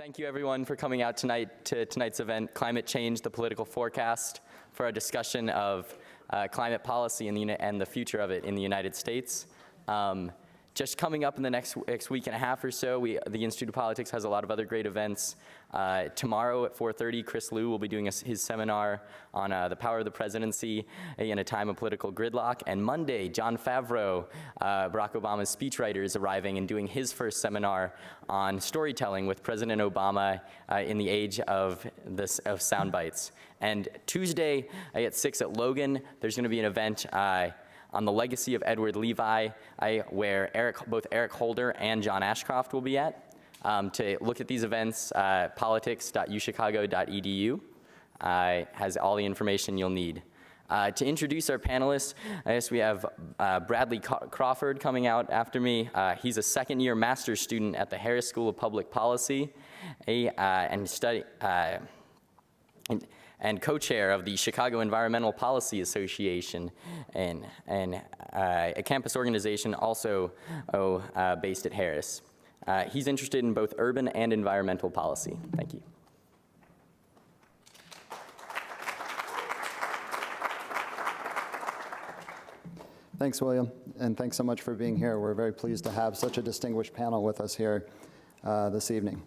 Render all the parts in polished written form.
Thank you everyone for coming out tonight to tonight's event, Climate Change, the Political Forecast, for a discussion of climate policy and the future of it in the United States. Just coming up in the next week and a half or so, the Institute of Politics has a lot of other great events. Tomorrow at 4:30, Chris Liu will be doing his seminar on the power of the presidency in a time of political gridlock. And Monday, Jon Favreau, Barack Obama's speechwriter, is arriving and doing his first seminar on storytelling with President Obama in the age of sound bites. And Tuesday at 6 at Logan, there's going to be an event on the legacy of Edward Levi, where both Eric Holder and John Ashcroft will be at. To look at these events, politics.uchicago.edu has all the information you'll need. To introduce our panelists, I guess we have Bradley Crawford coming out after me. He's a second-year master's student at the Harris School of Public Policy and co-chair of the Chicago Environmental Policy Association, and a campus organization also based at Harris. He's interested in both urban and environmental policy. Thank you. Thanks, William, and thanks so much for being here. We're very pleased to have such a distinguished panel with us here this evening.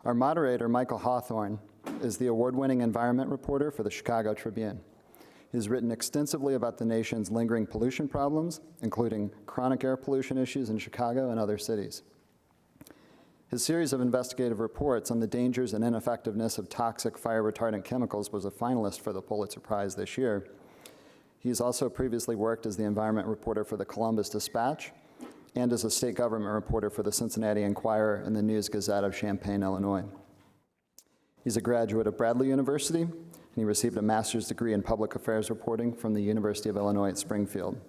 Our moderator, Michael Hawthorne, is the award-winning environment reporter for the Chicago Tribune. He's written extensively about the nation's lingering pollution problems, including chronic air pollution issues in Chicago and other cities. His series of investigative reports on the dangers and ineffectiveness of toxic fire-retardant chemicals was a finalist for the Pulitzer Prize this year. He's also previously worked as the environment reporter for the Columbus Dispatch and as a state government reporter for the Cincinnati Enquirer and the News-Gazette of Champaign, Illinois. He's a graduate of Bradley University, and he received a master's degree in public affairs reporting from the University of Illinois at Springfield.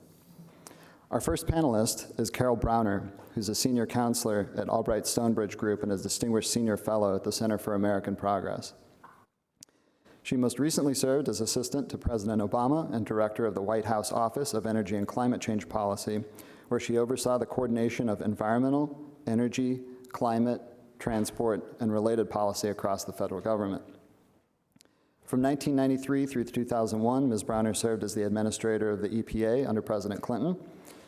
Our first panelist is Carol Browner, who's a senior counselor at Albright Stonebridge Group and a distinguished senior fellow at the Center for American Progress. She most recently served as assistant to President Obama and director of the White House Office of Energy and Climate Change Policy, where she oversaw the coordination of environmental, energy, climate, transport, and related policy across the federal government. From 1993 through 2001, Ms. Browner served as the administrator of the EPA under President Clinton,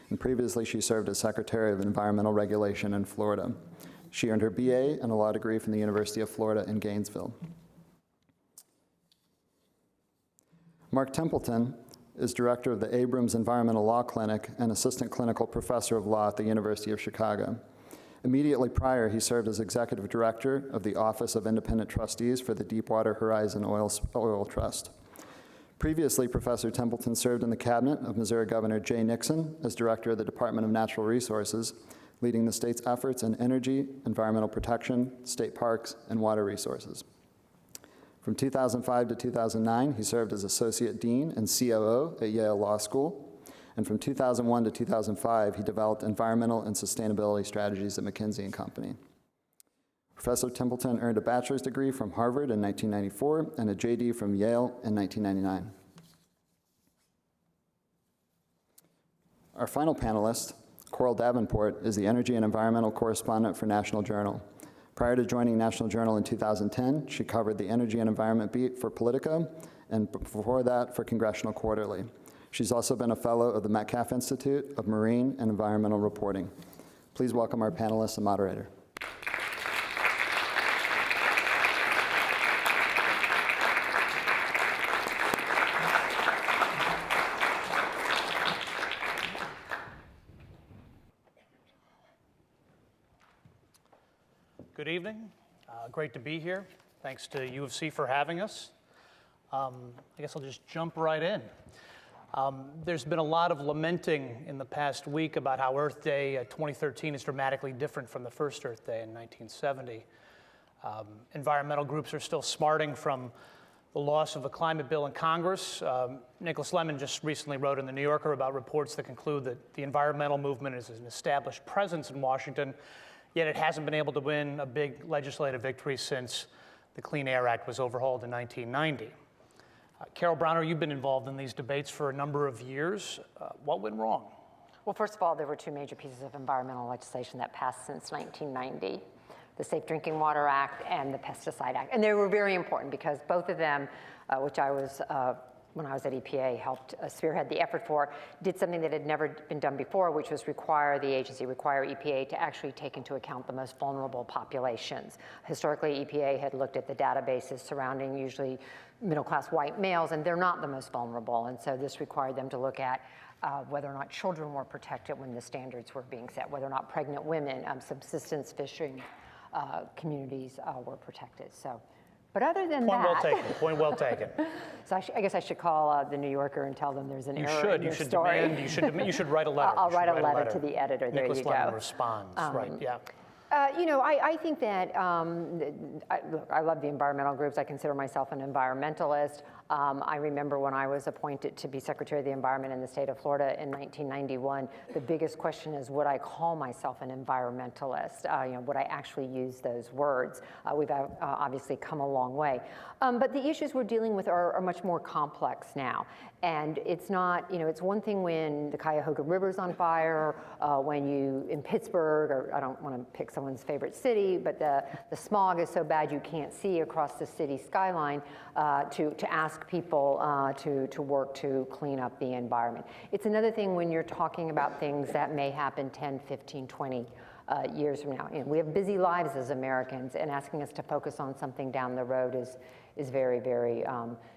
and previously she served as Secretary of Environmental Regulation in Florida. She earned her BA and a law degree from the University of Florida in Gainesville. Mark Templeton is director of the Abrams Environmental Law Clinic and assistant clinical professor of law at the University of Chicago. Immediately prior, he served as executive director of the Office of Independent Trustees for the Deepwater Horizon Oil Trust. Previously, Professor Templeton served in the cabinet of Missouri Governor Jay Nixon as director of the Department of Natural Resources, leading the state's efforts in energy, environmental protection, state parks, and water resources. From 2005 to 2009, he served as associate dean and COO at Yale Law School. And from 2001 to 2005, he developed environmental and sustainability strategies at McKinsey & Company. Professor Templeton earned a bachelor's degree from Harvard in 1994 and a JD from Yale in 1999. Our final panelist, Coral Davenport, is the energy and environmental correspondent for National Journal. Prior to joining National Journal in 2010, she covered the energy and environment beat for Politico, and before that for Congressional Quarterly. She's also been a fellow of the Metcalf Institute of Marine and Environmental Reporting. Please welcome our panelist and moderator. Good evening. Great to be here. Thanks to U of C for having us. I guess I'll just jump right in. There's been a lot of lamenting in the past week about how Earth Day 2013 is dramatically different from the first Earth Day in 1970. Environmental groups are still smarting from the loss of a climate bill in Congress. Nicholas Lemon just recently wrote in the New Yorker about reports that conclude that the environmental movement is an established presence in Washington, yet it hasn't been able to win a big legislative victory since the Clean Air Act was overhauled in 1990. Carol Browner, you've been involved in these debates for a number of years. What went wrong? Well, first of all, there were two major pieces of environmental legislation that passed since 1990. the Safe Drinking Water Act and the Pesticide Act. And they were very important because both of them, which I was, when I was at EPA, helped spearhead the effort for, did something that had never been done before, which was require EPA to actually take into account the most vulnerable populations. Historically, EPA had looked at the databases surrounding usually middle-class white males, and they're not the most vulnerable. And so this required them to look at whether or not children were protected when the standards were being set, whether or not pregnant women, subsistence fishing communities were protected. So, but other than Point well that, taken. Point well taken. so I guess I should call the New Yorker and tell them there's an error in your story. You should write a letter. I'll write a letter to the editor. There Nicholas you Fleming go. responds. Right. Yeah. I think that, look, I love the environmental groups. I consider myself an environmentalist. I remember when I was appointed to be Secretary of the Environment in the state of Florida in 1991, the biggest question is, would I call myself an environmentalist? Would I actually use those words? We've obviously come a long way. But the issues we're dealing with are much more complex now. And it's not, it's one thing when the Cuyahoga River's on fire, when you, in Pittsburgh, or I don't want to pick someone's favorite city, but the smog is so bad you can't see across the city skyline, to ask people to work to clean up the environment. It's another thing when you're talking about things that may happen 10, 15, 20 years from now. We have busy lives as Americans, and asking us to focus on something down the road is very, very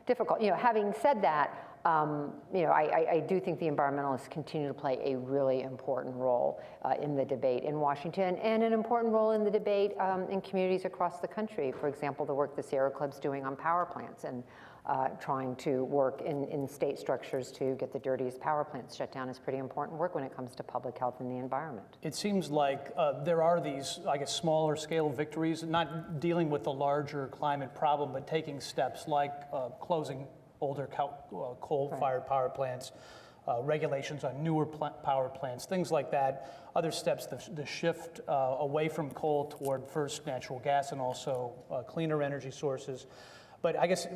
difficult. Having said that, I do think the environmentalists continue to play a really important role in the debate in Washington, and an important role in the debate in communities across the country. For example, the work the Sierra Club's doing on power plants and trying to work in state structures to get the dirtiest power plants shut down is pretty important work when it comes to public health and the environment. It seems like there are these, I guess, smaller scale victories, not dealing with the larger climate problem, but taking steps like closing older coal-fired power plants, regulations on newer power plants, things like that. Other steps, the shift away from coal toward first natural gas and also cleaner energy sources. But I guess,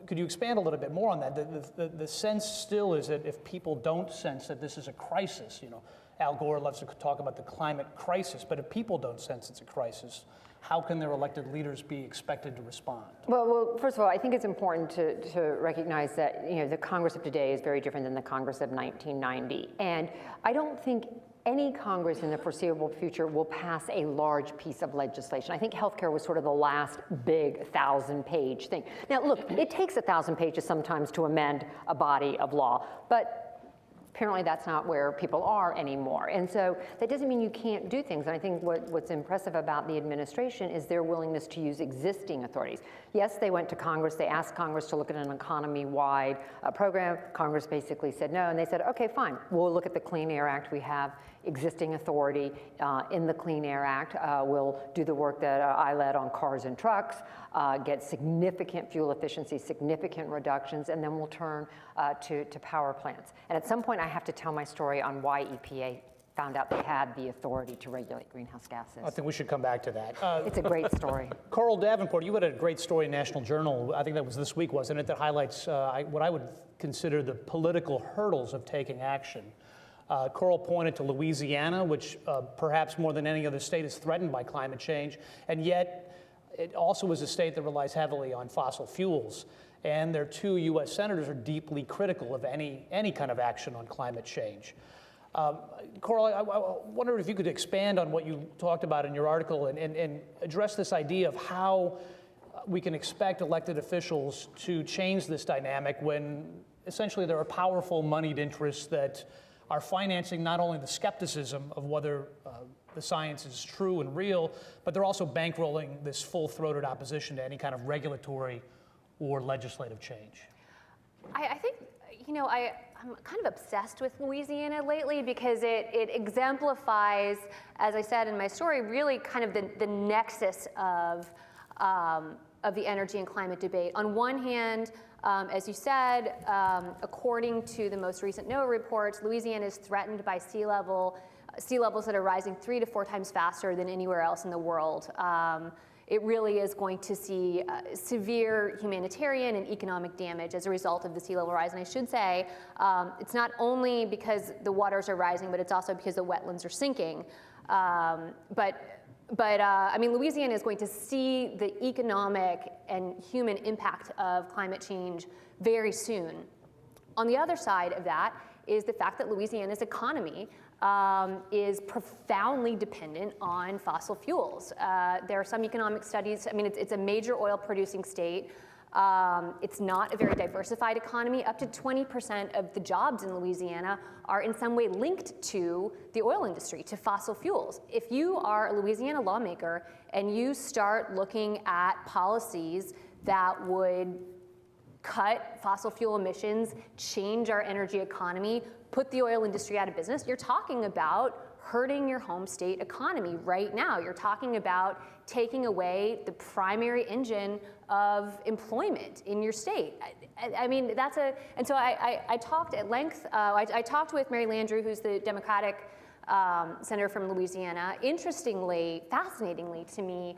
could you expand a little bit more on that? The sense still is that if people don't sense that this is a crisis, Al Gore loves to talk about the climate crisis, but if people don't sense it's a crisis, how can their elected leaders be expected to respond? Well, first of all, I think it's important to recognize that the Congress of today is very different than the Congress of 1990. And I don't think any Congress in the foreseeable future will pass a large piece of legislation. I think healthcare was sort of the last big 1,000-page thing. Now, look, it takes 1,000 pages sometimes to amend a body of law, but apparently that's not where people are anymore. And so that doesn't mean you can't do things. And I think what's impressive about the administration is their willingness to use existing authorities. Yes, they went to Congress, they asked Congress to look at an economy-wide program. Congress basically said no, and they said, okay, fine, we'll look at the Clean Air Act. We have existing authority in the Clean Air Act. We'll do the work that I led on cars and trucks, get significant fuel efficiency, significant reductions, and then we'll turn to power plants. And at some point, I have to tell my story on why EPA found out they had the authority to regulate greenhouse gases. I think we should come back to that. It's a great story. Coral Davenport, you had a great story in National Journal, I think that was this week, wasn't it, that highlights what I would consider the political hurdles of taking action. Coral pointed to Louisiana, which perhaps more than any other state is threatened by climate change, and yet it also is a state that relies heavily on fossil fuels. And their 2 U.S. senators are deeply critical of any kind of action on climate change. Coral, I wonder if you could expand on what you talked about in your article and address this idea of how we can expect elected officials to change this dynamic when essentially there are powerful moneyed interests that are financing not only the skepticism of whether the science is true and real, but they're also bankrolling this full-throated opposition to any kind of regulatory or legislative change. I think, I'm kind of obsessed with Louisiana lately because it exemplifies, as I said in my story, really kind of the nexus of the energy and climate debate. On one hand, as you said, according to the most recent NOAA reports, Louisiana is threatened by sea levels that are rising 3 to 4 times faster than anywhere else in the world. It really is going to see severe humanitarian and economic damage as a result of the sea level rise. And I should say, it's not only because the waters are rising, but it's also because the wetlands are sinking. But I mean, Louisiana is going to see the economic and human impact of climate change very soon. On the other side of that is the fact that Louisiana's economy is profoundly dependent on fossil fuels. There are some economic studies, I mean, it's a major oil producing state. It's not a very diversified economy. Up to 20% of the jobs in Louisiana are in some way linked to the oil industry, to fossil fuels. If you are a Louisiana lawmaker and you start looking at policies that would cut fossil fuel emissions, change our energy economy, put the oil industry out of business, you're talking about hurting your home state economy right now. You're talking about taking away the primary engine of employment in your state. I mean, and so I talked at length, I talked with Mary Landrieu, who's the Democratic senator from Louisiana. Interestingly, fascinatingly to me,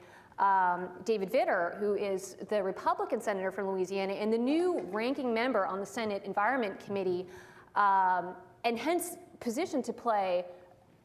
David Vitter, who is the Republican senator from Louisiana and the new ranking member on the Senate Environment Committee, and hence positioned to play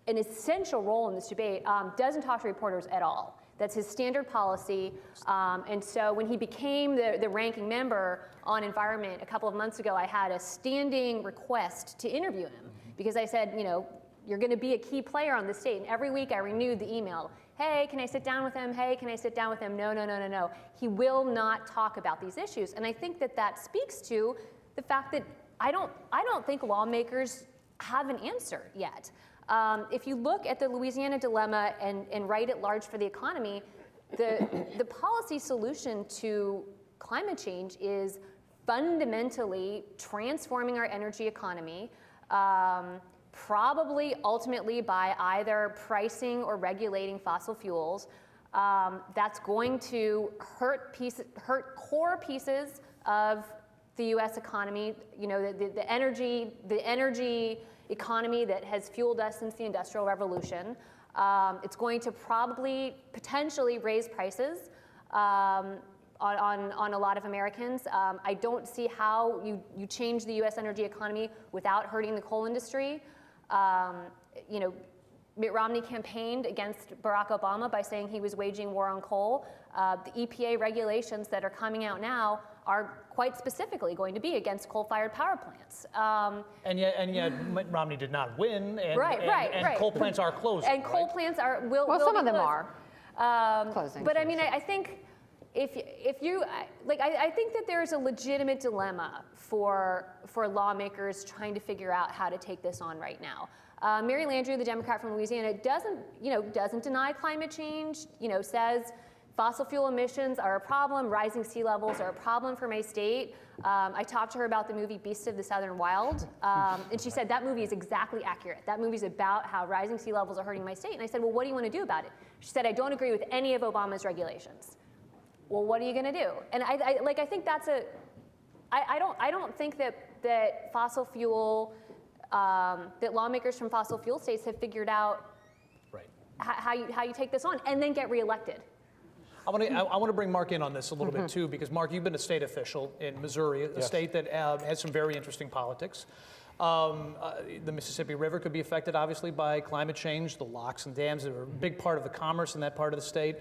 an essential role in this debate, doesn't talk to reporters at all. That's his standard policy. And so when he became the ranking member on environment a couple of months ago, I had a standing request to interview him because I said, you know, you're going to be a key player on the state. And every week I renewed the email. Hey, can I sit down with him? Hey, can I sit down with him? No, no, no, no, no. He will not talk about these issues. And I think that that speaks to the fact that I don't think lawmakers have an answer yet. If you look at the Louisiana dilemma and right at large for the economy, the policy solution to climate change is fundamentally transforming our energy economy, probably ultimately by either pricing or regulating fossil fuels. That's going to hurt core pieces of the U.S. economy. You know, the energy economy that has fueled us since the Industrial Revolution. It's going to probably potentially raise prices on a lot of Americans. I don't see how you change the U.S. energy economy without hurting the coal industry. You know, Mitt Romney campaigned against Barack Obama by saying he was waging war on coal. The EPA regulations that are coming out now are quite specifically going to be against coal-fired power plants. And yet Mitt Romney did not win, and, right. coal plants are closing. And coal plants will some be of them closed. are closing. But I mean, I think if you like, I think that there's a legitimate dilemma for lawmakers trying to figure out how to take this on right now. Mary Landrieu, the Democrat from Louisiana, doesn't deny climate change. You know, says fossil fuel emissions are a problem, rising sea levels are a problem for my state. I talked to her about the movie Beasts of the Southern Wild, and she said that movie is exactly accurate. That movie's about how rising sea levels are hurting my state. And I said, well, what do you want to do about it? She said, I don't agree with any of Obama's regulations. Well, what are you going to do? And I think that's I don't think that fossil fuel, that lawmakers from fossil fuel states have figured out how you take this on and then get reelected. I want to bring Mark in on this a little bit too, because Mark, you've been a state official in Missouri, a state that has some very interesting politics. The Mississippi River could be affected, obviously, by climate change. The locks and dams are a big part of the commerce in that part of the state.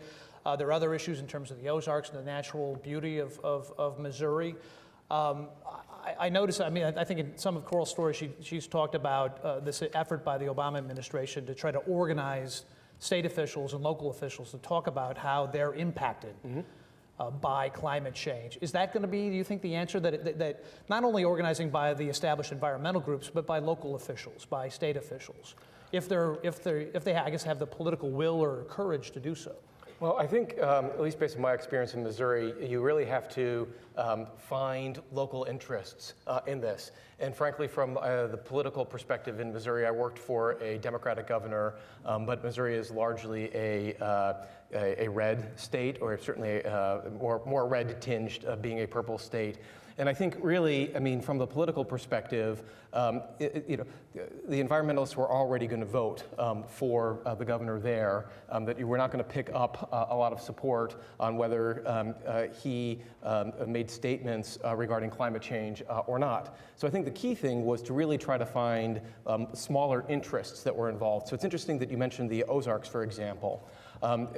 There are other issues in terms of the Ozarks and the natural beauty of Missouri. I noticed, I mean, I think in some of Coral's stories, she's talked about this effort by the Obama administration to try to organize state officials and local officials to talk about how they're impacted by climate change. Is that going to be, do you think, the answer, that not only organizing by the established environmental groups, but by local officials, by state officials, if they, I guess, have the political will or courage to do so? Well, I think, at least based on my experience in Missouri, you really have to find local interests in this. And frankly, from the political perspective in Missouri, I worked for a Democratic governor, but Missouri is largely a red state, or certainly more red-tinged, being a purple state. And I think really, I mean, from the political perspective, the environmentalists were already going to vote for the governor there, that you were not going to pick up a lot of support on whether he made statements regarding climate change or not. So I think the key thing was to really try to find smaller interests that were involved. So it's interesting that you mentioned the Ozarks, for example.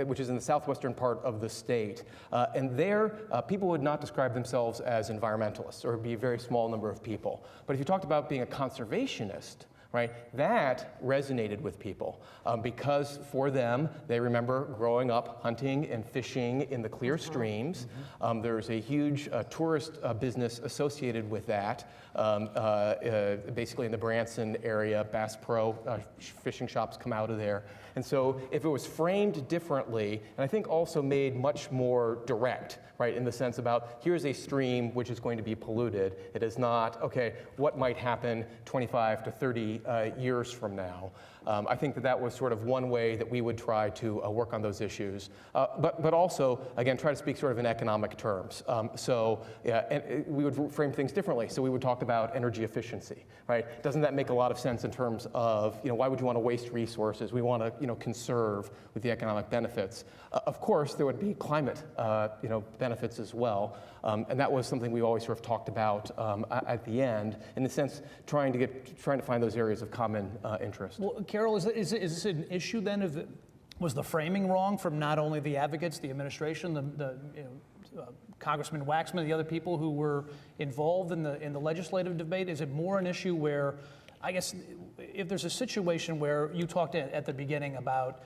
which is in the southwestern part of the state. And there, people would not describe themselves as environmentalists, or it would be a very small number of people. But if you talked about being a conservationist, right, that resonated with people because for them, they remember growing up hunting and fishing in the clear streams. There's a huge tourist business associated with that, basically in the Branson area. Bass Pro fishing shops come out of there. And so if it was framed differently, and I think also made much more direct, right, in the sense about here's a stream which is going to be polluted. It is not, okay, what might happen 25 to 30 years from now. I think that was sort of one way that we would try to work on those issues, but also, again, try to speak sort of in economic terms. And we would frame things differently. So we would talk about energy efficiency, right? Doesn't that make a lot of sense in terms of, why would you want to waste resources? We want to, conserve with the economic benefits. Of course, there would be climate, benefits as well. And that was something we always sort of talked about at the end, in the sense trying to find those areas of common interest. Well, Carol, is this an issue then? Was the framing wrong from not only the advocates, the administration, Congressman Waxman, the other people who were involved in the legislative debate? Is it more an issue where, I guess, if there's a situation where you talked at the beginning about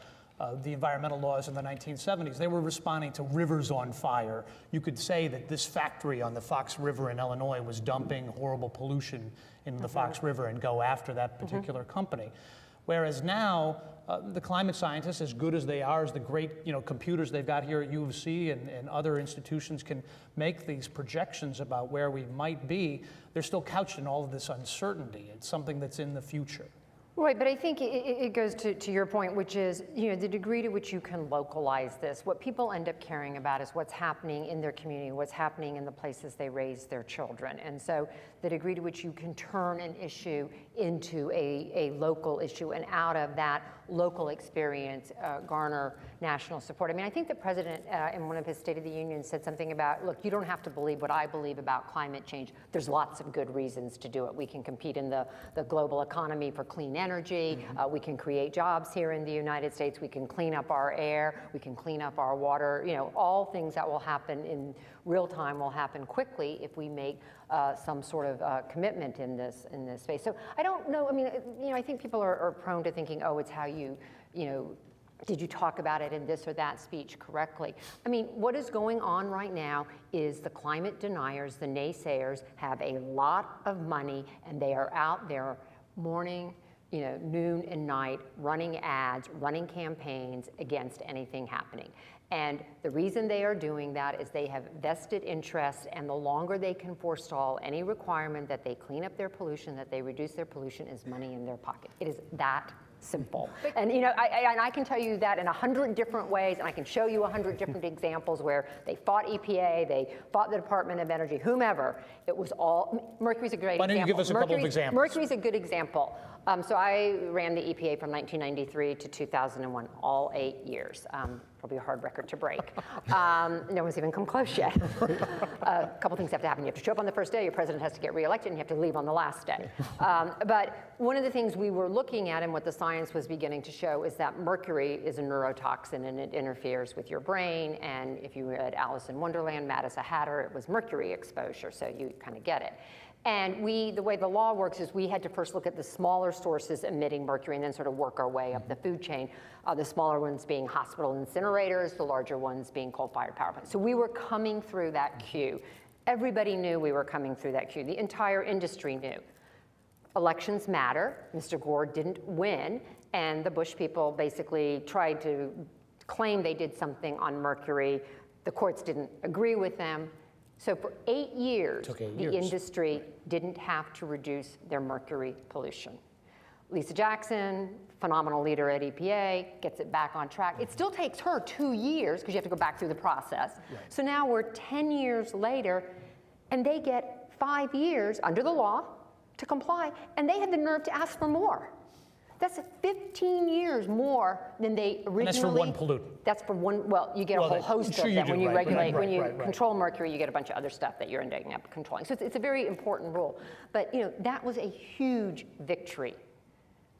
the environmental laws in the 1970s, they were responding to rivers on fire. You could say that this factory on the Fox River in Illinois was dumping horrible pollution into the Fox River and go after that particular company. Whereas now, the climate scientists, as good as they are, as the great computers they've got here at U of C and other institutions can make these projections about where we might be, they're still couched in all of this uncertainty. It's something that's in the future. Right, but I think it goes to your point, which is, the degree to which you can localize this. What people end up caring about is what's happening in their community, what's happening in the places they raise their children. And so the degree to which you can turn an issue into a local issue and out of that local experience garner national support. I mean, I think the president in one of his State of the Union said something about, look, you don't have to believe what I believe about climate change. There's lots of good reasons to do it. We can compete in the global economy for clean energy. We can create jobs here in the United States. We can clean up our air. We can clean up our water. All things that will happen in real time will happen quickly if we make some sort of commitment in this space. So I don't know. I mean, I think people are prone to thinking, oh, it's how did you talk about it in this or that speech correctly? I mean, what is going on right now is the climate deniers, the naysayers, have a lot of money, and they are out there morning, noon and night, running ads, running campaigns against anything happening. And the reason they are doing that is they have vested interest, and the longer they can forestall any requirement that they clean up their pollution, that they reduce their pollution, is money in their pocket. It is that simple. And I can tell you that in 100 different ways, and I can show you 100 different examples where they fought EPA, they fought the Department of Energy, whomever. It was all, Mercury's a great example. Why don't you give us a couple of examples? Mercury's a good example. So I ran the EPA from 1993 to 2001, all 8 years. Probably a hard record to break. No one's even come close yet. A couple things have to happen. You have to show up on the first day, your president has to get reelected, and you have to leave on the last day. But one of the things we were looking at and what the science was beginning to show is that mercury is a neurotoxin and it interferes with your brain. And if you read Alice in Wonderland, Mad as a Hatter, it was mercury exposure, so you kind of get it. And the way the law works is we had to first look at the smaller sources emitting mercury and then sort of work our way up the food chain, the smaller ones being hospital incinerators, the larger ones being coal-fired power plants. So we were coming through that queue. Everybody knew we were coming through that queue. The entire industry knew. Elections matter. Mr. Gore didn't win, and the Bush people basically tried to claim they did something on mercury. The courts didn't agree with them. So for 8 years, the industry didn't have to reduce their mercury pollution. Lisa Jackson, phenomenal leader at EPA, gets it back on track. It still takes her 2 years because you have to go back through the process. Right. So now we're 10 years later, and they get 5 years under the law to comply, and they had the nerve to ask for more. That's 15 years more than they originally. And that's for one pollutant. That's for one. Well, you get a whole host of them when you regulate. When you right. control mercury, you get a bunch of other stuff that you're ending up controlling. So it's a very important rule. But that was a huge victory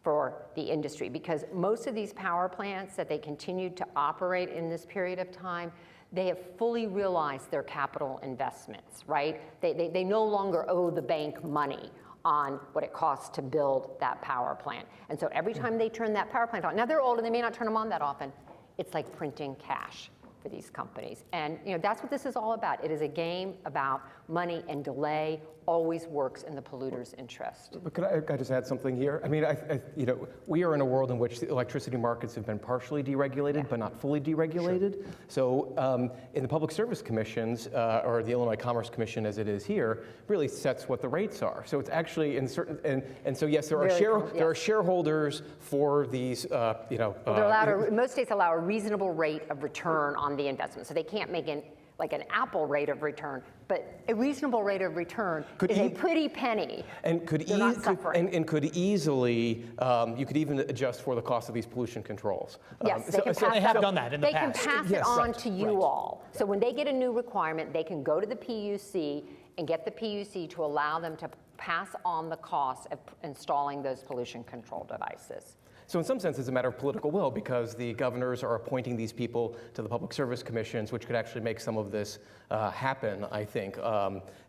for the industry, because most of these power plants that they continued to operate in this period of time, they have fully realized their capital investments, right? They no longer owe the bank money on what it costs to build that power plant. And so every time they turn that power plant on, now they're old and they may not turn them on that often, it's like printing cash for these companies. And that's what this is all about. It is a game about money, and delay always works in the polluter's interest. But could I just add something here? I mean, we are in a world in which the electricity markets have been partially deregulated, but not fully deregulated. Sure. So in the public service commissions, or the Illinois Commerce Commission as it is here, really sets what the rates are. So it's actually in certain, and so yes, there are shareholders for these, well, they're allowed most states allow a reasonable rate of return on the investment. So they can't make an Apple rate of return, but a reasonable rate of return is a pretty penny. And could easily, you could even adjust for the cost of these pollution controls. Yes, they have done that in the past. They can pass it on to you all. So when they get a new requirement, they can go to the PUC and get the PUC to allow them to pass on the cost of installing those pollution control devices. So in some sense, it's a matter of political will, because the governors are appointing these people to the public service commissions, which could actually make some of this happen, I think.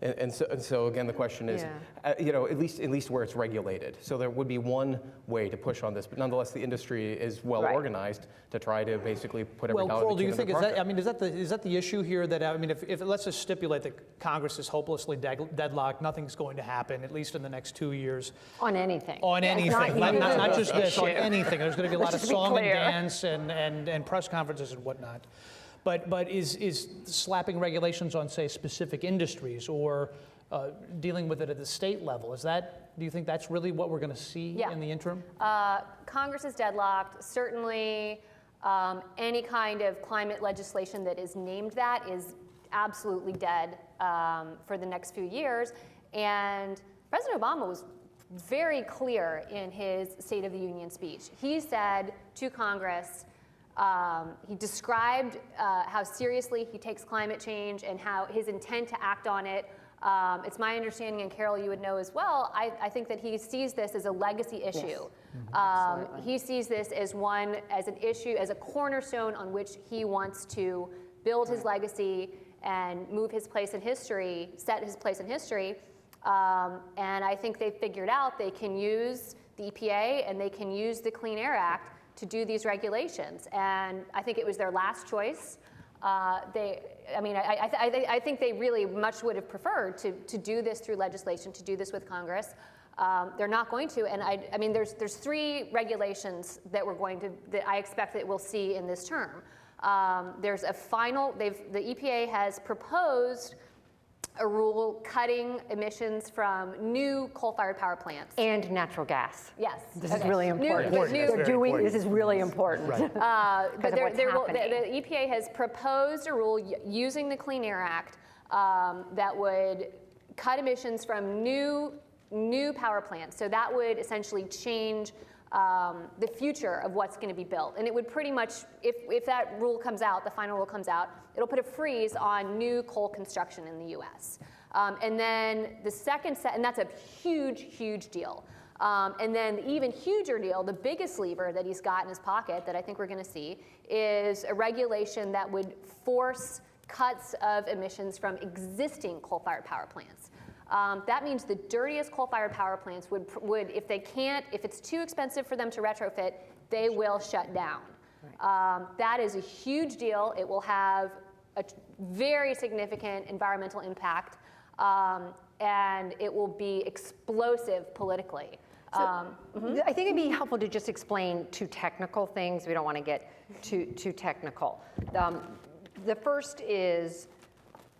And so again, the question is, at least where it's regulated. So there would be one way to push on this, but nonetheless, the industry is well organized to try to basically put every dollar. Well, do you think is that the issue here? That if let's just stipulate that Congress is hopelessly deadlocked, nothing's going to happen, at least in the next 2 years. On anything. On anything, not just this. On anything. There's going to be a lot of song and dance and press conferences and whatnot. But is slapping regulations on, say, specific industries or dealing with it at the state level, do you think that's really what we're going to see in the interim? Congress is deadlocked. Certainly, any kind of climate legislation that is named that is absolutely dead for the next few years. And President Obama was very clear in his State of the Union speech. He said to Congress, he described how seriously he takes climate change and how his intent to act on it. It's my understanding, and Carol, you would know as well, I think that he sees this as a legacy issue. Yes. He sees this as an issue, as a cornerstone on which he wants to build his legacy and move his place in history, set his place in history. And I think they've figured out they can use the EPA and they can use the Clean Air Act to do these regulations. And I think it was their last choice. I think they really much would have preferred to do this through legislation, to do this with Congress. They're not going to. And there's 3 regulations that I expect that we'll see in this term. There's a the EPA has proposed a rule cutting emissions from new coal-fired power plants. And natural gas. Yes. This is really important. This is really important. Right. But the EPA has proposed a rule using the Clean Air Act that would cut emissions from new power plants. So that would essentially change the future of what's going to be built. And it would pretty much, if that rule comes out, the final rule comes out, it'll put a freeze on new coal construction in the U.S. And then the second set, and that's a huge, huge deal. And then the even huger deal, the biggest lever that he's got in his pocket that I think we're going to see is a regulation that would force cuts of emissions from existing coal-fired power plants. That means the dirtiest coal-fired power plants would, if it's too expensive for them to retrofit, they will shut down. Right. That is a huge deal. It will have a very significant environmental impact, and it will be explosive politically. I think it'd be helpful to just explain 2 technical things. We don't want to get too technical. The first is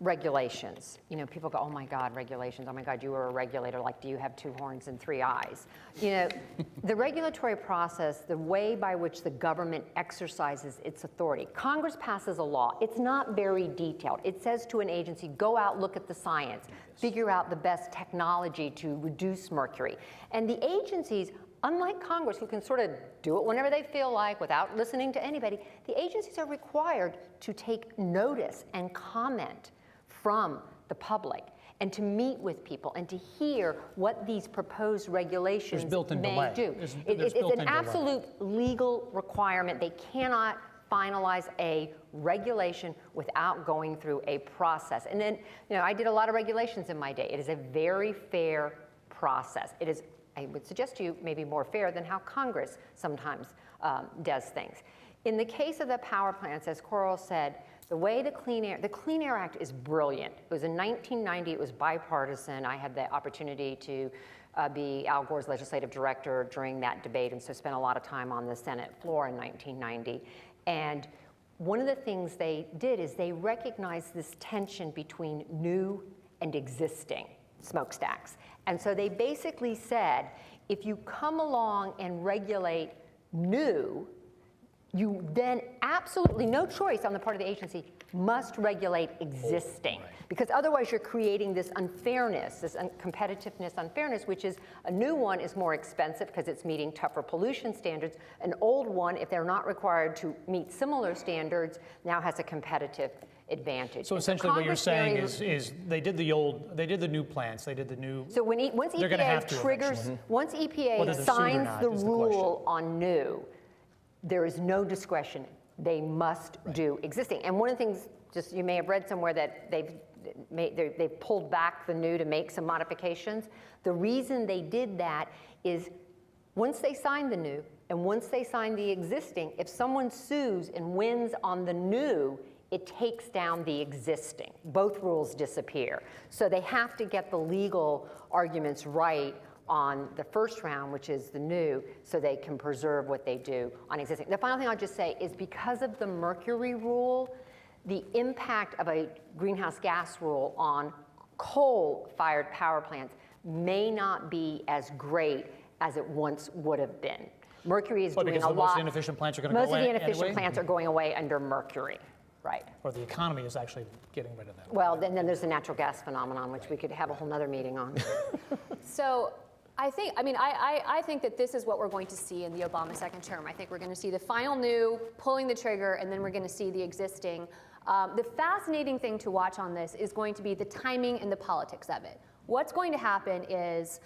regulations. People go, oh my God, regulations. Oh my God, you were a regulator. Like, do you have 2 horns and 3 eyes? The regulatory process, the way by which the government exercises its authority. Congress passes a law. It's not very detailed. It says to an agency, go out, look at the science, figure out the best technology to reduce mercury. And the agencies, unlike Congress, who can sort of do it whenever they feel like without listening to anybody, the agencies are required to take notice and comment from the public. and to meet with people and to hear what these proposed regulations built-in may delay. do. There's It's built-in an delay. absolute legal requirement. They cannot finalize a regulation without going through a process. And then, I did a lot of regulations in my day. It is a very fair process. It is, I would suggest to you, maybe more fair than how Congress sometimes does things. In the case of the power plants, as Coral said, the way the Clean Air Act is brilliant. It was in 1990, it was bipartisan. I had the opportunity to be Al Gore's legislative director during that debate, and so spent a lot of time on the Senate floor in 1990. And one of the things they did is they recognized this tension between new and existing smokestacks. And so they basically said, if you come along and regulate new, you then absolutely, no choice on the part of the agency, must regulate existing. Because otherwise you're creating this unfairness, this competitiveness unfairness, which is a new one is more expensive because it's meeting tougher pollution standards. An old one, if they're not required to meet similar standards, now has a competitive advantage. So And essentially what you're Congress saying very- is they did the new plants, they did the new. So once They're gonna have EPA to triggers, eventually. once Whether EPA they're sued or signs not the is the rule on new, there is no discretion. They must do existing. And one of the things, just you may have read somewhere that they've pulled back the new to make some modifications. The reason they did that is once they sign the new and once they sign the existing, if someone sues and wins on the new, it takes down the existing. Both rules disappear. So they have to get the legal arguments right on the first round, which is the new, so they can preserve what they do on existing. The final thing I'll just say is because of the mercury rule, the impact of a greenhouse gas rule on coal-fired power plants may not be as great as it once would have been. Mercury is doing because a the lot. most inefficient plants are going to go Most of away the inefficient anyway? plants are going away under mercury, right? Or the economy is actually getting rid of them. Well, then there's the natural gas phenomenon, which we could have a whole nother meeting on. So I think that this is what we're going to see in the Obama second term. I think we're going to see the final new, pulling the trigger, and then we're going to see the existing. The fascinating thing to watch on this is going to be the timing and the politics of it. What's going to happen is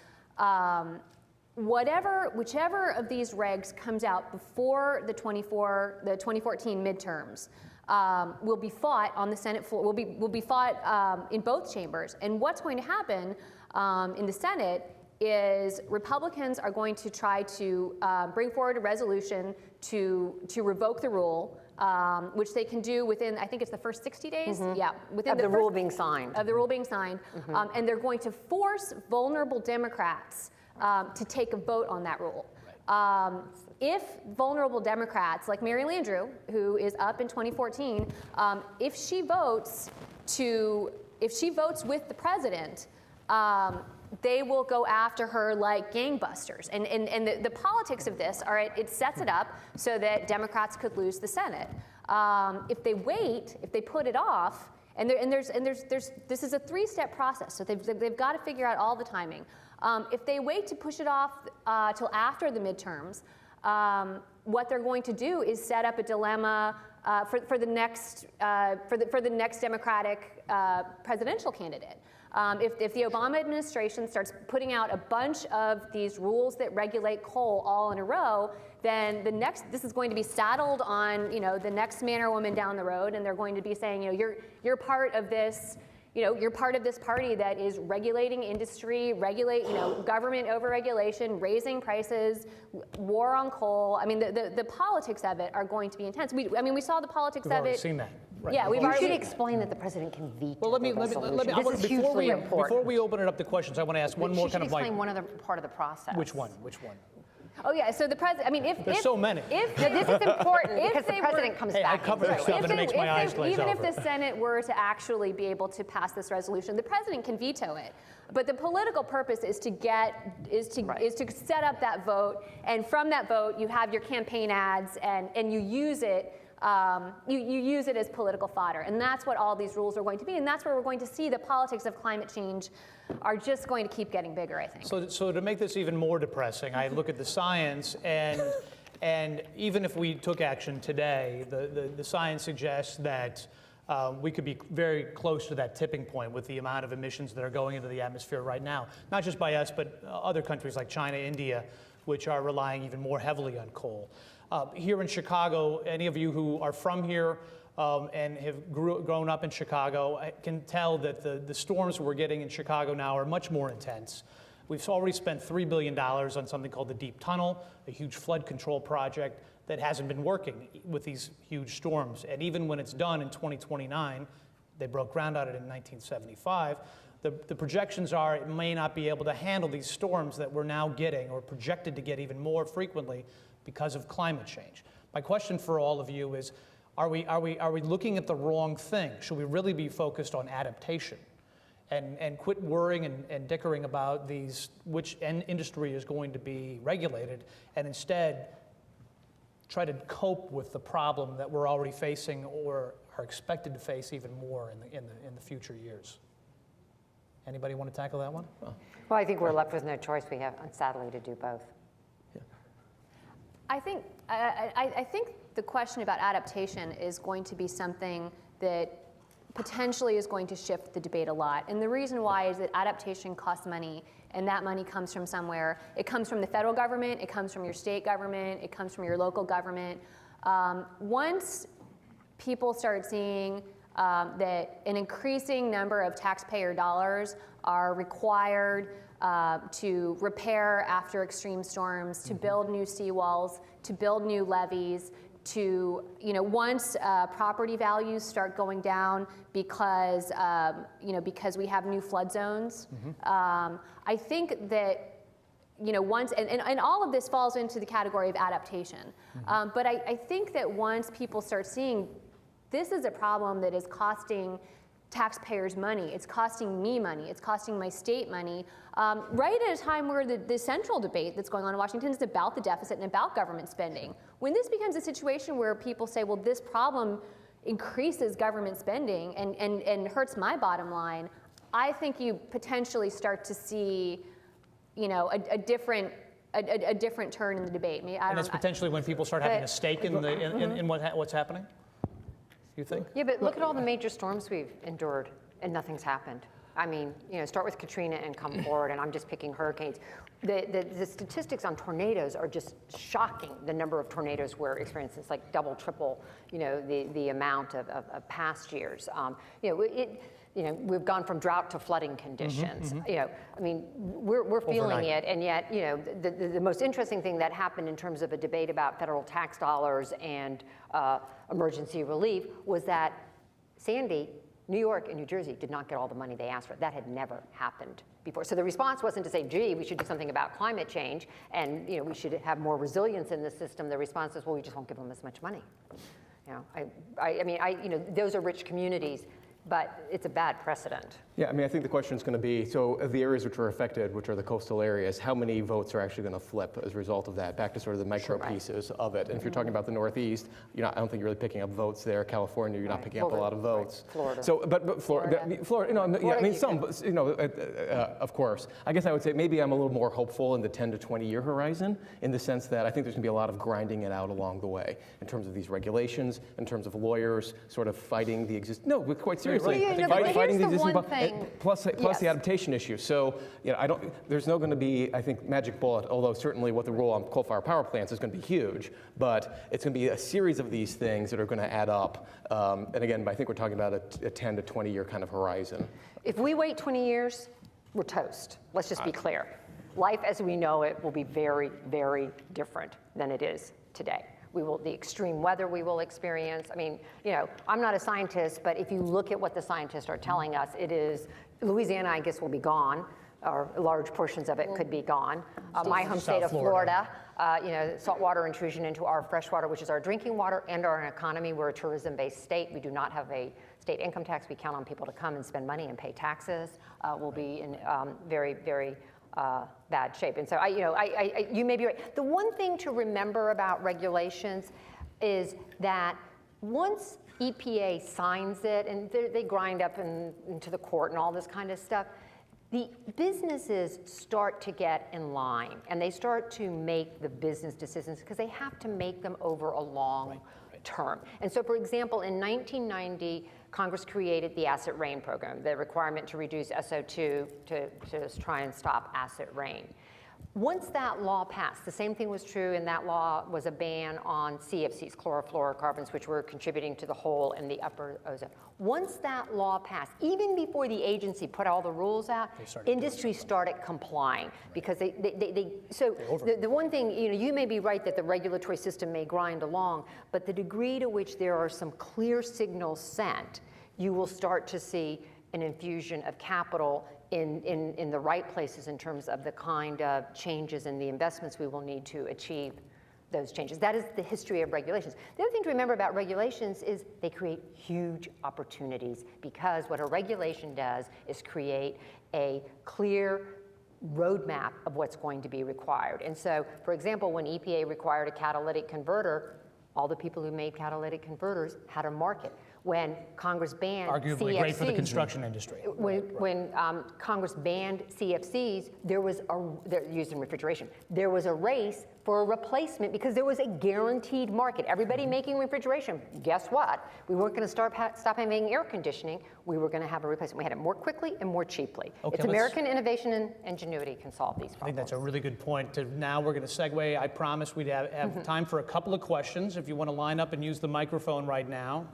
whichever of these regs comes out before the 2014 midterms will be fought on the Senate floor, will be fought in both chambers. And what's going to happen in the Senate is Republicans are going to try to bring forward a resolution to revoke the rule, which they can do within, I think it's the first 60 days? Yeah, within Of the rule being signed. Of the rule being signed. And they're going to force vulnerable Democrats to take a vote on that rule. If vulnerable Democrats, like Mary Landrieu, who is up in 2014, if she votes with the president, they will go after her like gangbusters. And the politics of this, all right, it sets it up so that Democrats could lose the Senate. If they wait, if they put it off, this is a three-step process, so they've got to figure out all the timing. If they wait to push it off till after the midterms, what they're going to do is set up a dilemma for the next Democratic presidential candidate. If the Obama administration starts putting out a bunch of these rules that regulate coal all in a row, then this is going to be saddled on the next man or woman down the road, and they're going to be saying, you're part of this. You're part of this party that is regulating industry, government overregulation, raising prices, war on coal. I mean, the politics of it are going to be intense. We saw the politics We've of already it. seen that. Right. Yeah, we've You already. should explain that the president can veto Well, let me, the I resolution. want, This is hugely important. before we open it up to questions, I want to ask one more She kind should of like, explain one other part of the process. which one? Oh yeah. So the president. There's so many. If No, this is important If because the they president were- comes Hey, I back. covered and this says, stuff and it makes my eyes glaze even over. if the Senate were to actually be able to pass this resolution, the president can veto it. But the political purpose is to set up that vote, and from that vote you have your campaign ads, and you use it. You use it as political fodder, and that's what all these rules are going to be, and that's where we're going to see the politics of climate change are just going to keep getting bigger, I think. So to make this even more depressing, I look at the science, and even if we took action today, the science suggests that we could be very close to that tipping point with the amount of emissions that are going into the atmosphere right now, not just by us, but other countries like China, India, which are relying even more heavily on coal. Here in Chicago, any of you who are from here and have grown up in Chicago, I can tell that the storms we're getting in Chicago now are much more intense. We've already spent $3 billion on something called the Deep Tunnel, a huge flood control project that hasn't been working with these huge storms. And even when it's done in 2029, they broke ground on it in 1975, the projections are it may not be able to handle these storms that we're now getting or projected to get even more frequently because of climate change. My question for all of you is, are we looking at the wrong thing? Should we really be focused on adaptation and quit worrying and dickering about which industry is going to be regulated, and instead try to cope with the problem that we're already facing or are expected to face even more in the future years? Anybody want to tackle that one? Well, I think we're left with no choice. We have, sadly, to do both. Yeah. I think the question about adaptation is going to be something that potentially is going to shift the debate a lot. And the reason why is that adaptation costs money, and that money comes from somewhere. It comes from the federal government, it comes from your state government, it comes from your local government. Once people start seeing that an increasing number of taxpayer dollars are required to repair after extreme storms, to build new seawalls, to build new levees, to, once property values start going down because, because we have new flood zones, I think that, once, and all of this falls into the category of adaptation. But I think that once people start seeing this is a problem that is costing taxpayers money, it's costing me money, it's costing my state money, right at a time where the central debate that's going on in Washington is about the deficit and about government spending. When this becomes a situation where people say, well, this problem increases government spending and hurts my bottom line, I think you potentially start to see, a different turn in the debate. And that's potentially when people start having a stake in what's happening? You think? Yeah, but look at all the major storms we've endured, and nothing's happened. I mean, start with Katrina and come forward, and I'm just picking hurricanes. The statistics on tornadoes are just shocking. The number of tornadoes we're experiencing is like double, triple, the amount of past years. We've gone from drought to flooding conditions. I mean, we're feeling it, and yet, the most interesting thing that happened in terms of a debate about federal tax dollars and emergency relief was that Sandy, New York and New Jersey did not get all the money they asked for. That had never happened before. So the response wasn't to say, gee, we should do something about climate change and we should have more resilience in the system. The response is, well, we just won't give them as much money. Those are rich communities, but it's a bad precedent. Yeah, I think the question is going to be, so of the areas which are affected, which are the coastal areas, how many votes are actually going to flip as a result of that, back to sort of the micro pieces of it. And if you're talking about the Northeast, I don't think you're really picking up votes there. California, you're not picking up a lot of votes. Florida. So, but Florida, of course. I guess I would say maybe I'm a little more hopeful in the 10 to 20 year horizon, in the sense that I think there's going to be a lot of grinding it out along the way, in terms of these regulations, in terms of lawyers sort of fighting the quite seriously, fighting the existing plus the adaptation issue. So, there's no going to be, I think, magic bullet, although certainly what the role on coal-fired power plants is going to be huge, but it's going to be a series of these things that are going to add up. And again, I think we're talking about a 10 to 20 year kind of horizon. If we wait 20 years, we're toast. Let's just be clear. Life as we know it will be very, very different than it is today. The extreme weather we will experience. I'm not a scientist, but if you look at what the scientists are telling us, it is, Louisiana, I guess, will be gone, or large portions of it could be gone. My home state of Florida, saltwater intrusion into our freshwater, which is our drinking water and our economy. We're a tourism-based state. We do not have a state income tax. We count on people to come and spend money and pay taxes. We'll be in very, very bad shape. And so you may be right. The one thing to remember about regulations is that once EPA signs it, and they grind up into the court and all this kind of stuff, the businesses start to get in line, and they start to make the business decisions because they have to make them over a long term. And so, for example, in 1990, Congress created the acid rain program, the requirement to reduce SO2 to try and stop acid rain. Once that law passed, the same thing was true, and that law was a ban on CFCs, chlorofluorocarbons, which were contributing to the hole in the upper ozone. Once that law passed, even before the agency put all the rules out, industry started complying because the one thing, you may be right that the regulatory system may grind along, but the degree to which there are some clear signals sent, you will start to see an infusion of capital in the right places in terms of the kind of changes and the investments we will need to achieve those changes. That is the history of regulations. The other thing to remember about regulations is they create huge opportunities, because what a regulation does is create a clear roadmap of what's going to be required. And so, for example, when EPA required a catalytic converter, all the people who made catalytic converters had a market. When Congress banned arguably CFCs, great for the construction industry. When Congress banned CFCs, used in refrigeration, there was a race for a replacement because there was a guaranteed market. Everybody making refrigeration, guess what? We weren't going to stop having air conditioning. We were going to have a replacement. We had it more quickly and more cheaply. Okay, it's American innovation and ingenuity can solve these problems. I think that's a really good point. Now we're going to segue. I promised we'd have time for a couple of questions. If you want to line up and use the microphone right now,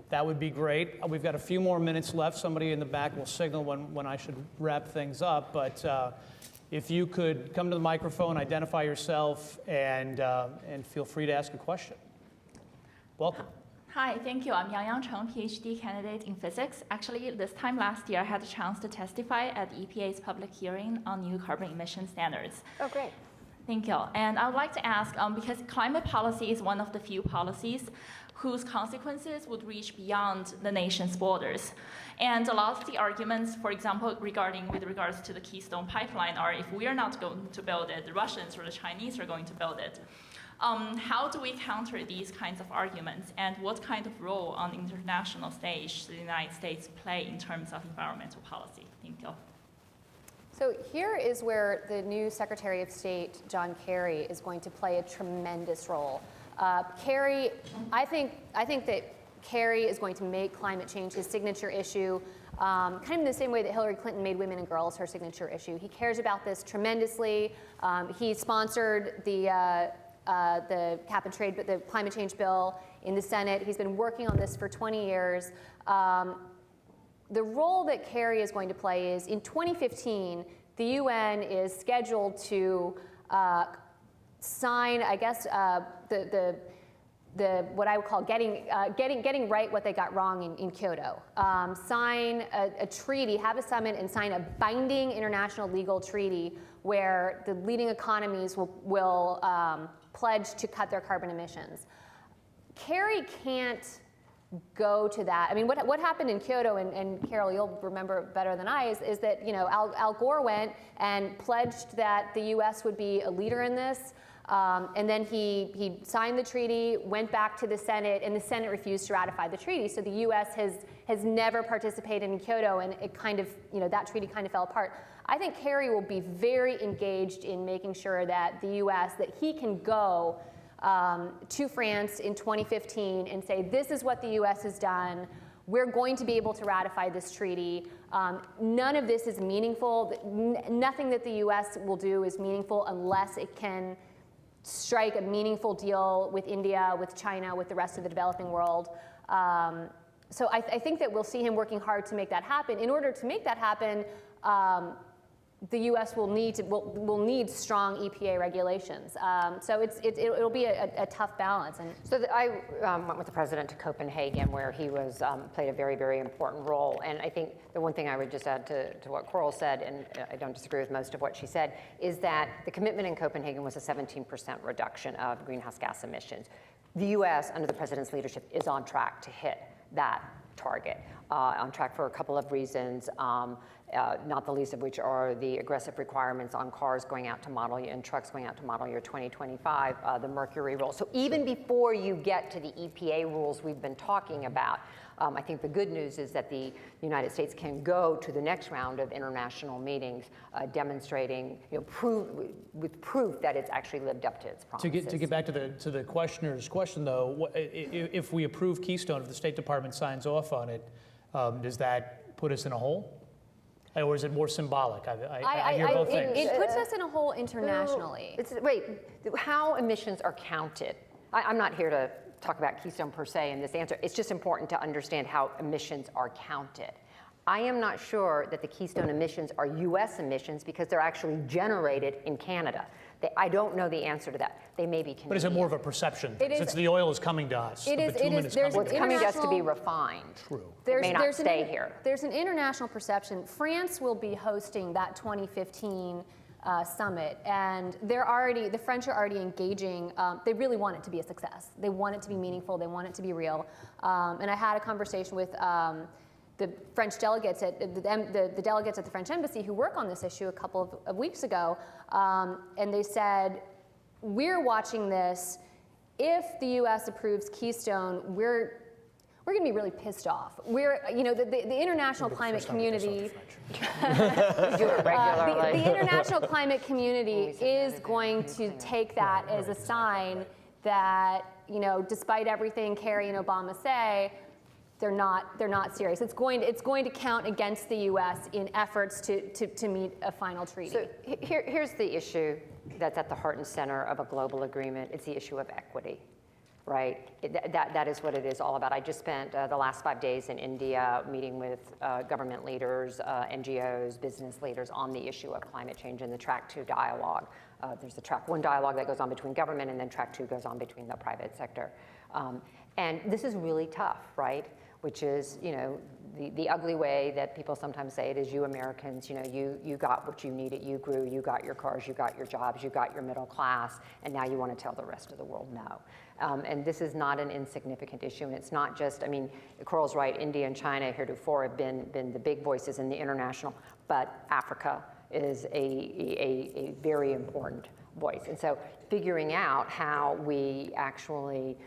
that would be great. We've got a few more minutes left. Somebody in the back will signal when I should wrap things up. But if you could come to the microphone, identify yourself, and feel free to ask a question. Welcome. Hi, thank you. I'm Yang Cheng, PhD candidate in physics. Actually, this time last year, I had a chance to testify at EPA's public hearing on new carbon emission standards. Oh, great. Thank you. And I would like to ask, because climate policy is one of the few policies whose consequences would reach beyond the nation's borders. And a lot of the arguments, for example, with regards to the Keystone Pipeline, are if we are not going to build it, the Russians or the Chinese are going to build it. How do we counter these kinds of arguments, and what kind of role on the international stage does the United States play in terms of environmental policy? Thank you. So here is where the new Secretary of State, John Kerry, is going to play a tremendous role. Kerry, I think that Kerry is going to make climate change his signature issue, kind of in the same way that Hillary Clinton made women and girls her signature issue. He cares about this tremendously. He sponsored the cap and trade, the climate change bill in the Senate. He's been working on this for 20 years. The role that Kerry is going to play is, in 2015, the UN is scheduled to sign, I guess, what I would call getting right what they got wrong in Kyoto. Sign a treaty, have a summit, and sign a binding international legal treaty where the leading economies will pledge to cut their carbon emissions. Kerry can't go to that. I mean, what happened in Kyoto, and Carol, you'll remember better than I, is that Al Gore went and pledged that the U.S. would be a leader in this, and then he signed the treaty, went back to the Senate, and the Senate refused to ratify the treaty. So the U.S. has never participated in Kyoto, and it kind of, that treaty kind of fell apart. I think Kerry will be very engaged in making sure that the U.S., that he can go to France in 2015 and say, this is what the U.S. has done. We're going to be able to ratify this treaty. None of this is meaningful. Nothing that the U.S. will do is meaningful unless it can strike a meaningful deal with India, with China, with the rest of the developing world. So I think that we'll see him working hard to make that happen. In order to make that happen, the U.S. will need strong EPA regulations. So it'll be a tough balance. And so I went with the president to Copenhagen, where he played a very, very important role. And I think the one thing I would just add to what Coral said, and I don't disagree with most of what she said, is that the commitment in Copenhagen was a 17% reduction of greenhouse gas emissions. The U.S., under the president's leadership, is on track to hit that target, on track for a couple of reasons. not the least of which are the aggressive requirements on cars going out to model year and trucks going out to model year 2025, the mercury rule. So even before you get to the EPA rules we've been talking about, I think the good news is that the United States can go to the next round of international meetings demonstrating, with proof that it's actually lived up to its promises. To get back to the questioner's question, though, if we approve Keystone, if the State Department signs off on it, does that put us in a hole? Or is it more symbolic? I hear both things. It puts us in a hole internationally. Wait, how emissions are counted? I'm not here to talk about Keystone per se in this answer. It's just important to understand how emissions are counted. I am not sure that the Keystone emissions are US emissions because they're actually generated in Canada. I don't know the answer to that. They may be Canadian. But is it more of a perception? It is- Since the oil is coming to us, the bitumen is there's coming What's to us. coming to us to be international- refined. True. It may not stay here. There's an international perception. France will be hosting that 2015 summit, and the French are already engaging. They really want it to be a success. They want it to be meaningful. They want it to be real. And I had a conversation with the French delegates the delegates at the French embassy who work on this issue a couple of weeks ago, and they said, we're watching this. If the U.S. approves Keystone, we're going to be really pissed off. The international climate community. We do it regularly. The international climate community is going to take that as a sign that, despite everything Kerry and Obama say, they're not serious. It's going to count against the U.S. in efforts to meet a final treaty. So here's the issue that's at the heart and center of a global agreement. It's the issue of equity, right? That is what it is all about. I just spent the last 5 days in India meeting with government leaders, NGOs, business leaders on the issue of climate change and the Track 2 dialogue. There's the Track 1 dialogue that goes on between government, and then Track 2 goes on between the private sector. And this is really tough, right? Which is, the ugly way that people sometimes say it is, you Americans, you got what you needed, you grew, you got your cars, you got your jobs, you got your middle class, and now you want to tell the rest of the world no. And this is not an insignificant issue, and it's not just, Coral's right, India and China heretofore have been the big voices in the international, but Africa is a very important voice. And so figuring out how we actually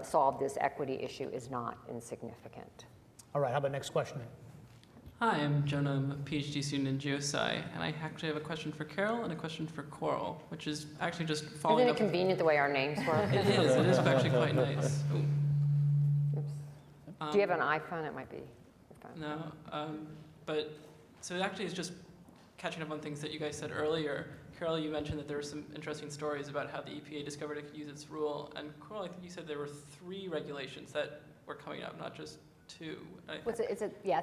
solve this equity issue is not insignificant. All right, how about next question? Hi, I'm Jonah. I'm a PhD student in geosci, and I actually have a question for Carol and a question for Coral, which is actually just following Isn't it up. convenient the way our names work? It is actually quite nice. Oops. Do you have an iPhone? It might be your phone. No, but so it actually is just catching up on things that you guys said earlier. Carol, you mentioned that there were some interesting stories about how the EPA discovered it could use its rule, and Coral, I think you said there were 3 regulations that were coming up, not just 2.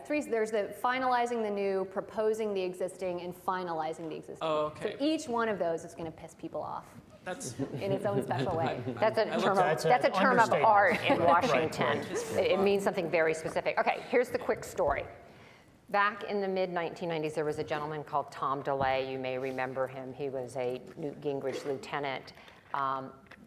Three. There's the finalizing the new, proposing the existing, and finalizing the existing. Oh, okay. So each one of those is going to piss people off. That's in its own special way. That's a term of art in Washington. It means something very specific. Okay, here's the quick story. Back in the mid-1990s, there was a gentleman called Tom DeLay. You may remember him. He was a Newt Gingrich lieutenant.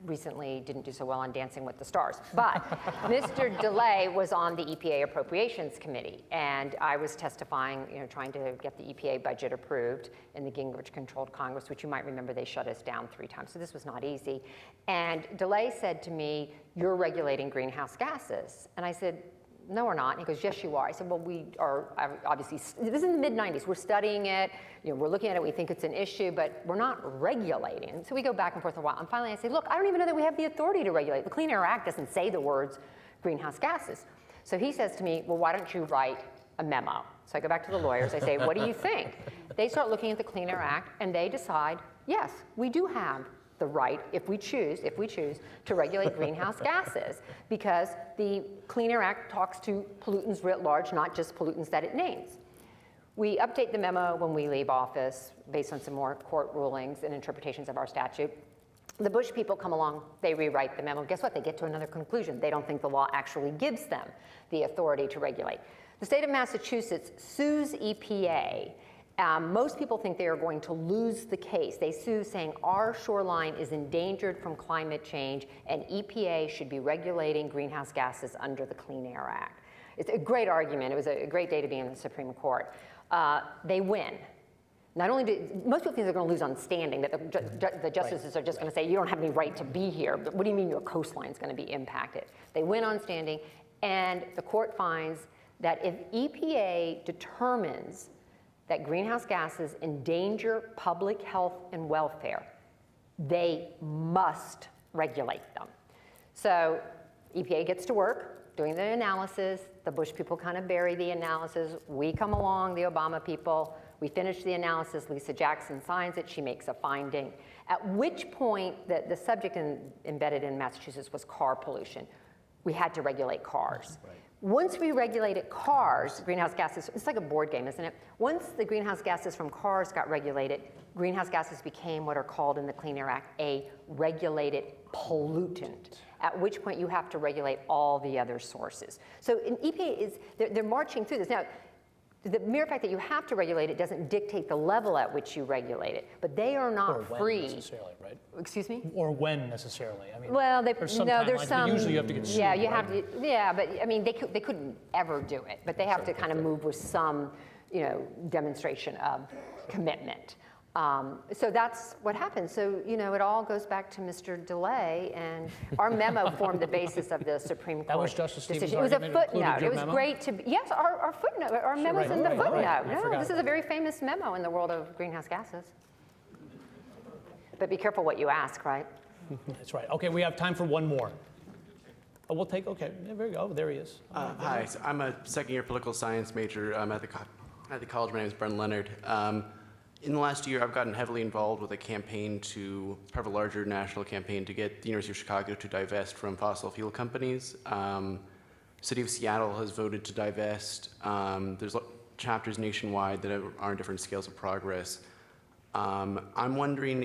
Recently didn't do so well on Dancing with the Stars. But Mr. DeLay was on the EPA Appropriations Committee, and I was testifying, trying to get the EPA budget approved in the Gingrich-controlled Congress, which you might remember they shut us down 3 times, so this was not easy. And DeLay said to me, "You're regulating greenhouse gases." And I said, "No, we're not." And he goes, "Yes, you are." I said, "Well, we are obviously, this is in the mid-90s. We're studying it. We're looking at it. We think it's an issue, but we're not regulating." And so we go back and forth a while. And finally, I say, "Look, I don't even know that we have the authority to regulate. The Clean Air Act doesn't say the words greenhouse gases." So he says to me, "Well, why don't you write a memo?" So I go back to the lawyers. I say, "What do you think?" They start looking at the Clean Air Act, and they decide, yes, we do have the right, if we choose, to regulate greenhouse gases, because the Clean Air Act talks to pollutants writ large, not just pollutants that it names. We update the memo when we leave office based on some more court rulings and interpretations of our statute. The Bush people come along, they rewrite the memo. Guess what? They get to another conclusion. They don't think the law actually gives them the authority to regulate. The state of Massachusetts sues EPA. Most people think they are going to lose the case. They sue saying our shoreline is endangered from climate change and EPA should be regulating greenhouse gases under the Clean Air Act. It's a great argument. It was a great day to be in the Supreme Court. they win. Not only do, most people think they're going to lose on standing, that the justices are just going to say, you don't have any right to be here, but what do you mean your coastline is going to be impacted? They win on standing, and the court finds that if EPA determines that greenhouse gases endanger public health and welfare, they must regulate them. So EPA gets to work doing the analysis. The Bush people kind of bury the analysis. We come along, the Obama people. We finish the analysis. Lisa Jackson signs it. She makes a finding. At which point, the subject embedded in Massachusetts was car pollution. We had to regulate cars. Right. Once we regulated cars, greenhouse gases, it's like a board game, isn't it? Once the greenhouse gases from cars got regulated, greenhouse gases became what are called in the Clean Air Act a regulated pollutant, at which point you have to regulate all the other sources. So in EPA, they're marching through this. Now, the mere fact that you have to regulate it doesn't dictate the level at which you regulate it, but they are not free. Necessarily, right? Excuse me? Or when necessarily? I mean, well, there's some timelines, but usually you have to get sued. Yeah, you right? have to. Yeah, but I mean, they couldn't ever do it, but they have to kind of move with some, demonstration of commitment. So that's what happened. So, it all goes back to Mr. DeLay, and our memo formed the basis of the Supreme Court. That was Justice Stevens' decision. It was a argument, footnote. It was memo? great to be, yes, our footnote, our memo's in the footnote. Right. No, this is a very famous memo in the world of greenhouse gases. But be careful what you ask, right? That's right. Okay, we have time for one more. Oh, we'll take, okay, there we go. Oh, there he is. Hi, so I'm a second-year political science major at the college. My name is Brendan Leonard. In the last year, I've gotten heavily involved with a campaign part of a larger national campaign to get the University of Chicago to divest from fossil fuel companies. City of Seattle has voted to divest. There's chapters nationwide that are on different scales of progress. What I'm wondering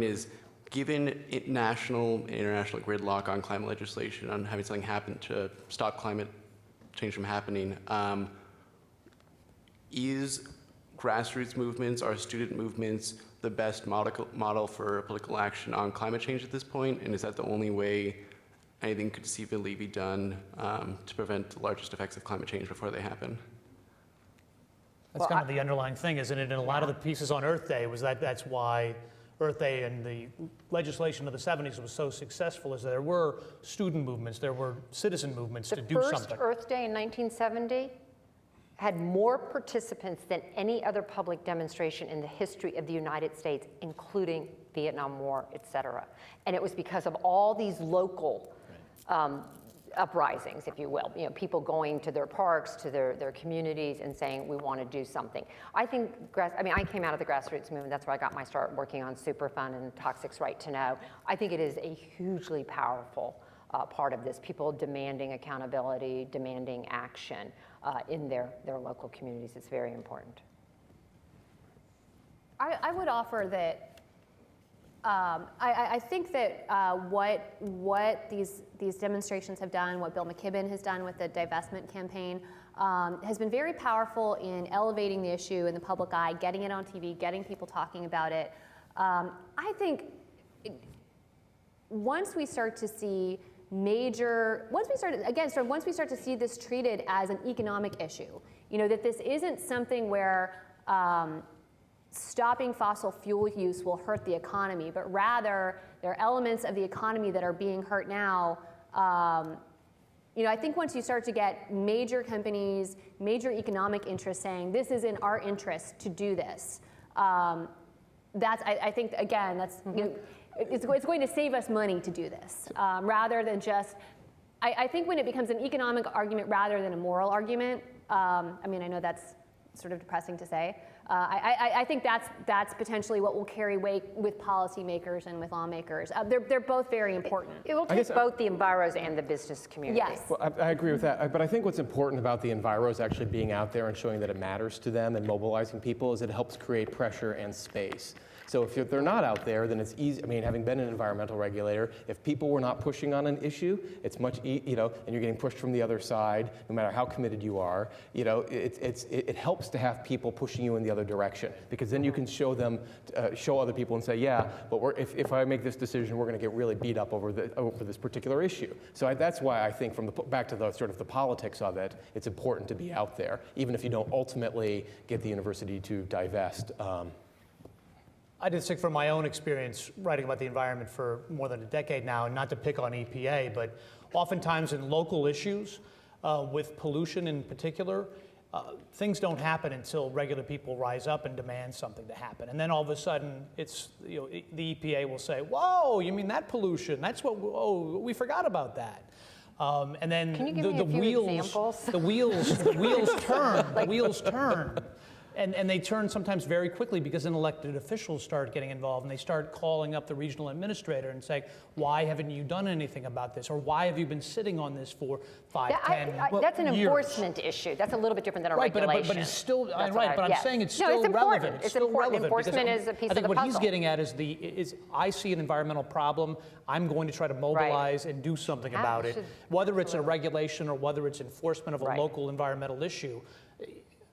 is, given national and international gridlock on climate legislation, on having something happen to stop climate change from happening, is grassroots movements, or student movements, the best model for political action on climate change at this point? And is that the only way anything could conceivably be done to prevent the largest effects of climate change before they happen? That's kind of the underlying thing, isn't it? In a lot of the pieces on Earth Day was that's why Earth Day and the legislation of the 70s was so successful, is that there were student movements, there were citizen movements to do something. The first Earth Day in 1970 had more participants than any other public demonstration in the history of the United States, including Vietnam War, et cetera. And it was because of all these local uprisings, if you will, people going to their parks, to their communities and saying, we want to do something. I think, I came out of the grassroots movement. That's where I got my start working on Superfund and Toxic's Right to Know. I think it is a hugely powerful part of this, people demanding accountability, demanding action in their local communities. It's very important. I would offer that I think that what these demonstrations have done, what Bill McKibben has done with the divestment campaign, has been very powerful in elevating the issue in the public eye, getting it on TV, getting people talking about it. I think once we start to see once we start to see this treated as an economic issue, that this isn't something where stopping fossil fuel use will hurt the economy, but rather there are elements of the economy that are being hurt now. I think once you start to get major companies, major economic interests saying this is in our interest to do this, I think again that's it's going to save us money to do this rather than just. I think when it becomes an economic argument rather than a moral argument. I know that's sort of depressing to say. I think that's potentially what will carry weight with policymakers and with lawmakers. They're both very important. It will take both the enviros and the business community. Yes. Well, I agree with that. But I think what's important about the enviros actually being out there and showing that it matters to them and mobilizing people is it helps create pressure and space. So if they're not out there, then it's easy. I mean, having been an environmental regulator, if people were not pushing on an issue, it's much, and you're getting pushed from the other side, no matter how committed you are, it helps to have people pushing you in the other direction, because then you can show them, show other people and say, yeah, but if I make this decision, we're going to get really beat up over this particular issue. So that's why I think, back to the sort of the politics of it, it's important to be out there, even if you don't ultimately get the university to divest. I did think from my own experience writing about the environment for more than a decade now, and not to pick on EPA, but oftentimes in local issues, with pollution in particular, things don't happen until regular people rise up and demand something to happen. And then all of a sudden, it's, the EPA will say, whoa, you mean that pollution? That's what, we forgot about that. And then Can you give me a few examples? the wheels turn. And they turn sometimes very quickly, because then elected officials start getting involved, and they start calling up the regional administrator and saying, why haven't you done anything about this? Or why have you been sitting on this for 5, 10 years? That's an enforcement issue. That's a little bit different than a regulation. But it's still, That's right, but I'm yes. saying it's No, still it's relevant. important. It's still important. relevant, Enforcement is a piece of the I think what he's puzzle. getting at is I see an environmental problem, I'm going to try to mobilize and do something about it. Whether it's a regulation or whether it's enforcement of a local environmental issue.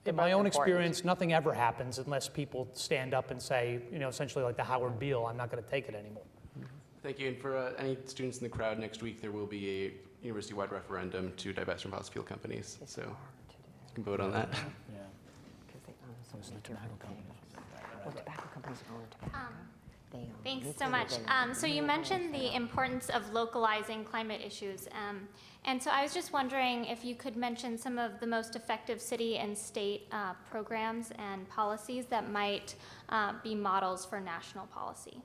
In my own experience, nothing ever happens unless people stand up and say, essentially like the Howard Beale, I'm not going to take it anymore. Thank you. And for any students in the crowd, next week there will be a university-wide referendum to divest from fossil fuel companies. So you can vote on that. Well, tobacco companies own tobacco. Thanks so much. So you mentioned the importance of localizing climate issues. And so I was just wondering if you could mention some of the most effective city and state programs and policies that might be models for national policy.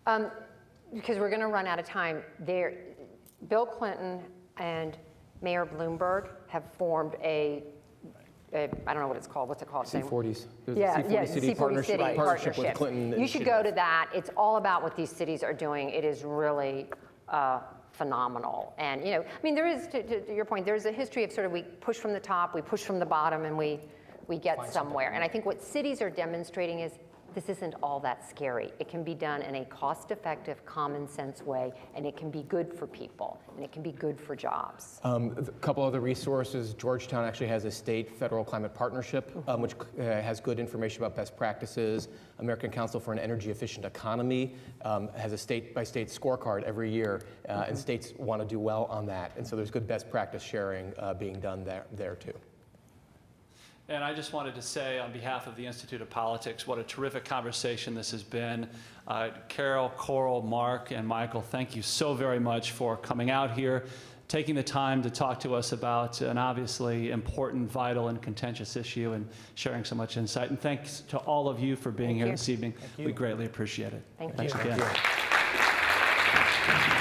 Because we're going to run out of time. Bill Clinton and Mayor Bloomberg have formed I don't know what it's called. What's it called? C40s. Yeah, City partnership with Clinton. You should go to that. It's all about what these cities are doing. It is really phenomenal. And there is, to your point, there's a history of sort of we push from the top, we push from the bottom, and we get somewhere. And I think what cities are demonstrating is this isn't all that scary. It can be done in a cost-effective, common-sense way, and it can be good for people, and it can be good for jobs. A couple other resources. Georgetown actually has a state-federal climate partnership, which has good information about best practices. American Council for an Energy Efficient Economy has a state-by-state scorecard every year, and states want to do well on that. And so there's good best practice sharing being done there too. And I just wanted to say on behalf of the Institute of Politics, what a terrific conversation this has been. Carol, Coral, Mark, and Michael, thank you so very much for coming out here, taking the time to talk to us about an obviously important, vital, and contentious issue, and sharing so much insight. And thanks to all of you for being here this evening. We greatly appreciate it. Thank you. Thanks again. Thank you.